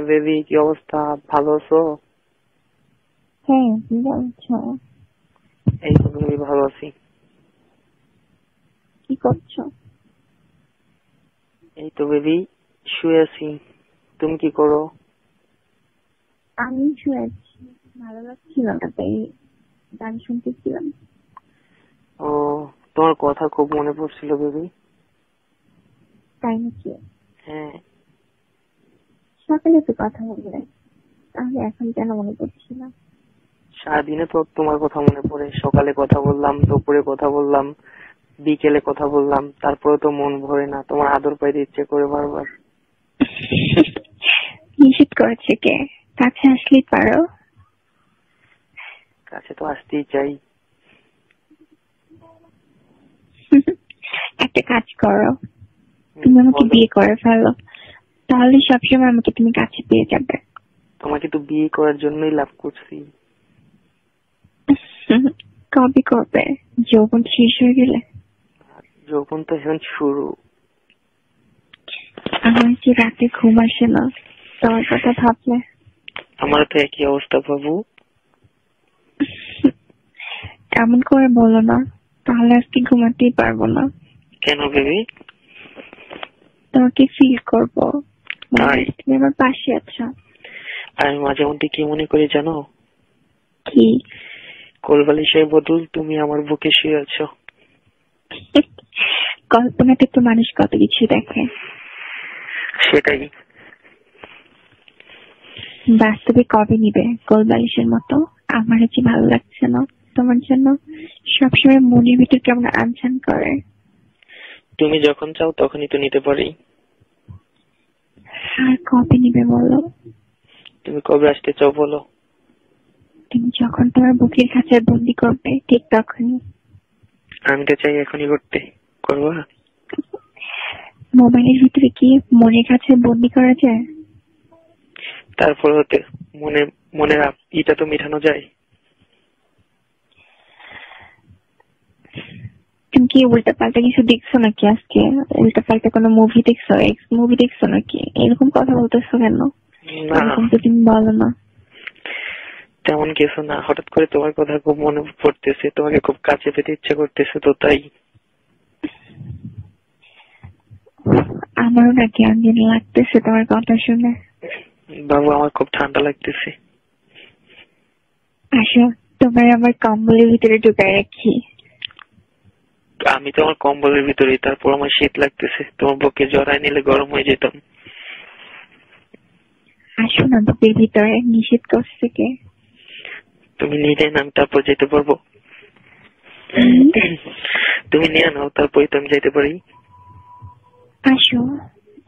Baby, কি অবস্থা? ভালো আছো? হ্যাঁ, তুমি বলছো। এই তো বেবি, ভালো আছি। কি করছো? এই তো বেবি, শুয়ে আছি। তুমি কি করো? আমি শুয়ে আছি, ভালো লাগছিল না তাই গান শুনতেছিলাম। ও, তোমার কথা খুব মনে পড়ছিল বেবি। তাই নাকি? হ্যাঁ, সকালে তো কথা বললে, তাহলে এখন কেন মনে পড়ছে না? সারাদিনে তো তোমার কথা মনে পড়ে। সকালে কথা বললাম, দুপুরে কথা বললাম, বিকেলে কথা বললাম, তারপরে তো মন ভরে না। তোমার আদর পাইতে ইচ্ছে করে বারবার। নিষেধ করেছে কে? কাছে আসলেই পারো। কাছে তো আসতেই চাই। একটা কাজ করো, তুমি আমাকে বলো। বিয়ে করে ফেলো, তাহলে সবসময় আমাকে তুমি কাছে পেয়ে যাবে। তোমাকে তো বিয়ে করার জন্যই লাভ করছি। কবে করবে? যৌবন শেষ হয়ে গেলে? যখন তো এখন শুরু। আমার কি রাতে ঘুম আসে না তোমার কথা ভাবলে? আমার তো একই অবস্থা বাবু। এমন করে বলো না, তাহলে আজকে ঘুমাতেই পারবো না। কেন বেবি? তোমাকে ফিল করবো, তাই? তুমি আমার পাশে আছো। আমি মাঝে মধ্যে কি মনে করি জানো? কি? কোলবালিশের বদল তুমি আমার বুকে শুয়ে আছো। কল্পনাতে তো মানুষ কত কিছু দেখে। সেটাই। বাস্তবে কবে নিবে গোলবালিশের মতো? আমার যে ভালো লাগছে না তোমার জন্য, সবসময় মনের ভিতর কেমন আনচান করে। তুমি যখন চাও তখনই তো নিতে পারি। আর কবে নিবে বলো? তুমি কবে আসতে চাও বলো? তুমি যখন তোমার বুকের কাছে বন্দি করবে ঠিক তখনই। আমি তো চাই এখনই করতে। করবা? মোবাইলের ভিতরে কি মনের কাছে বন্দি করা যায়? তারপর হতে মনে মনের ইটা তো মিটানো যায়। তুমি কি উল্টা পাল্টা কিছু দেখছো নাকি? আজকে উল্টা পাল্টা কোনো মুভি দেখছো, এক্স মুভি দেখছো নাকি? এরকম কথা বলতেছো কেন? না, এরকম তো তুমি বলো না। তেমন কিছু না। হঠাৎ করে তোমার কথা খুব মনে পড়তেছে, তোমাকে খুব কাছে পেতে ইচ্ছে করতেছে, তো তাই। আমারও নাকি আনদিন লাগতেছে তোমার কথা শুনে। বাবু, আমার খুব ঠান্ডা লাগতেছে। আসো, তোমার আমার কম্বলের ভিতরে ঢুকায় রাখি। আমি তো আমার কম্বলের ভিতরেই, তারপর আমার শীত লাগতেছে। তোমার বুকে জড়ায় নিলে গরম হয়ে যেতাম। আসো না বুকের ভিতরে, নিষেধ করছে কে? তুমি নিলে না, আমি তারপর যেতে পারবো। তুমি নিয়ে নাও, তারপরে তো আমি যেতে পারি। আসো,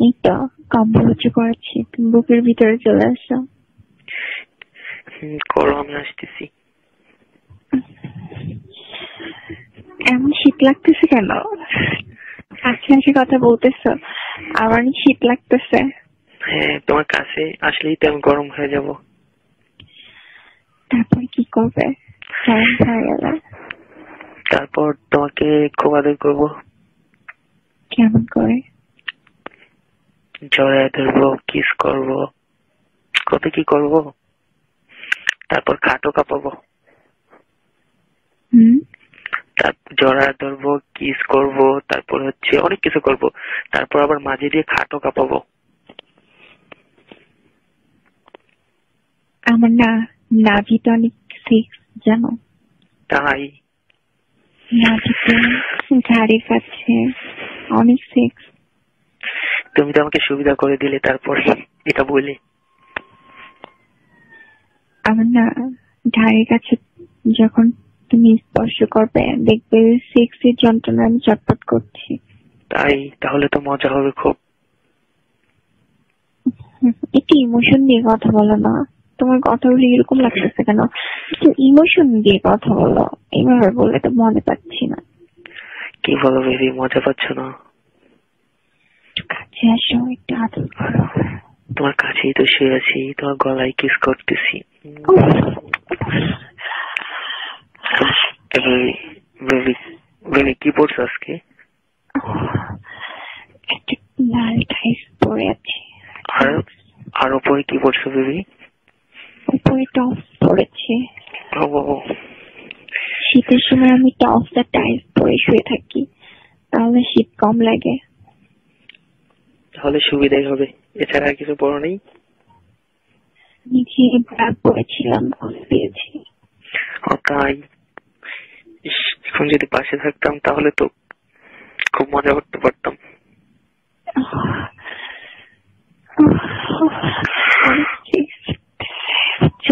এই তো কম্বল উঁচু করেছি, তুমি বুকের ভিতরে চলে আসো। করো, আমি আসতেছি। এমন শীত লাগতেছে কেন? কাছে এসে কথা বলতেছো, আমার শীত লাগতেছে। হ্যাঁ, তোমার কাছে আসলেই তো আমি গরম হয়ে যাব। তারপর কি করবে গরম হয়ে গেলে? তারপর তোমাকে খুব আদর করবো। কেমন করে? জড়ায় ধরবো, কিস করবো, কত কি করবো। তারপর খাটও কাঁপাবো। তারপর জড়ায় ধরবো, কিস করবো, তারপর হচ্ছে অনেক কিছু করবো। তারপর আবার মাঝে দিয়ে খাটও কাঁপাবো। আমার না নাভিতে অনেক সেক্স জানো? তাই? নাভিতে ঘাড়ের কাছে অনেক সেক্স। তুমি তো আমাকে সুবিধা করে দিলে তারপরে এটা বলি। আমার না ঘাড়ের কাছে যখন তুমি স্পর্শ করবে দেখবে সেক্সের যন্ত্রণা আমি চটপট করছি। তাই? তাহলে তো মজা হবে খুব। একটু ইমোশন দিয়ে কথা বলো না, তোমার কথাগুলো এরকম লাগতেছে কেন? একটু ইমোশন দিয়ে কথা বলো, এইভাবে বললে তো মনে পাচ্ছি না। কি বলো বেবি, মজা পাচ্ছ না? একটু কাছে আসো, একটু আদর করো। তোমার কাছেই তো শুয়ে আছি, তোমার গলায় কিস করতেছি। বেবি, বেবি কি পড়ছো আজকে? একটা লাল টাইস পরে আছে। আর উপরে কি পড়ছো বেবি? উপরে টপস পরেছি। ও, শীতের সময় আমি টপস আর টাইস পরে শুয়ে থাকি, তাহলে শীত কম লাগে। তাহলে সুবিধাই হবে। এছাড়া আর কিছু পড়ো নেই? নিচে ব্যাগ পরেছিলাম, খুলে দিয়েছি। ও তাই? ইস, এখন যদি পাশে থাকতাম তাহলে তো খুব মজা করতে পারতাম।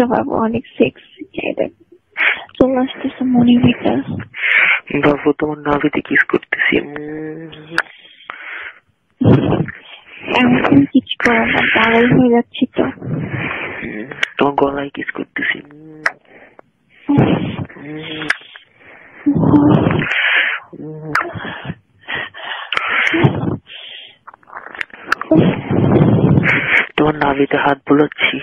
বাবু অনেক সেক্সি, চলে আসতেছে মনের ভিতর। বাবু তোমার নাভিতে কিস করতেছি। এমন কিছু করো না, পাগল হয়ে যাচ্ছি তো। তোমার গলায় কিস করতেছি। তোমার নাভিতে হাত বুলাচ্ছি।